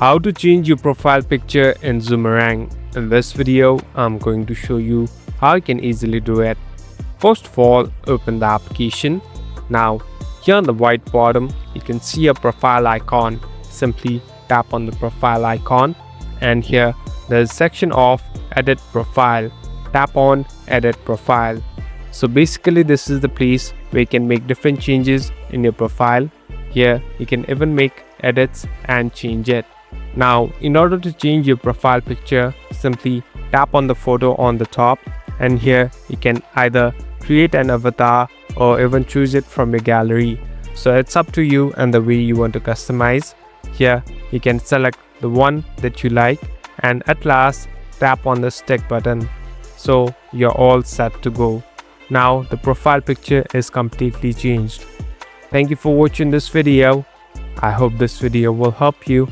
How to change your profile picture in Zoomerang. In this video, I'm going to show you how you can easily do it. First of all, open the application. Now, here on the right bottom, you can see a profile icon. Simply tap on the profile icon, and here there's a section of Edit Profile. Tap on Edit Profile. So basically, this is the place where you can make different changes in your profile. Here, you can even make edits and change it. Now, in order to change your profile picture, simply tap on the photo on the top, and here you can either create an avatar or even choose it from your gallery. So it's up to you and the way you want to customize. Here you can select the one that you like, and at last tap on the stick button. So you're all set to go. Now the profile picture is completely changed. Thank you for watching this video. I hope this video will help you.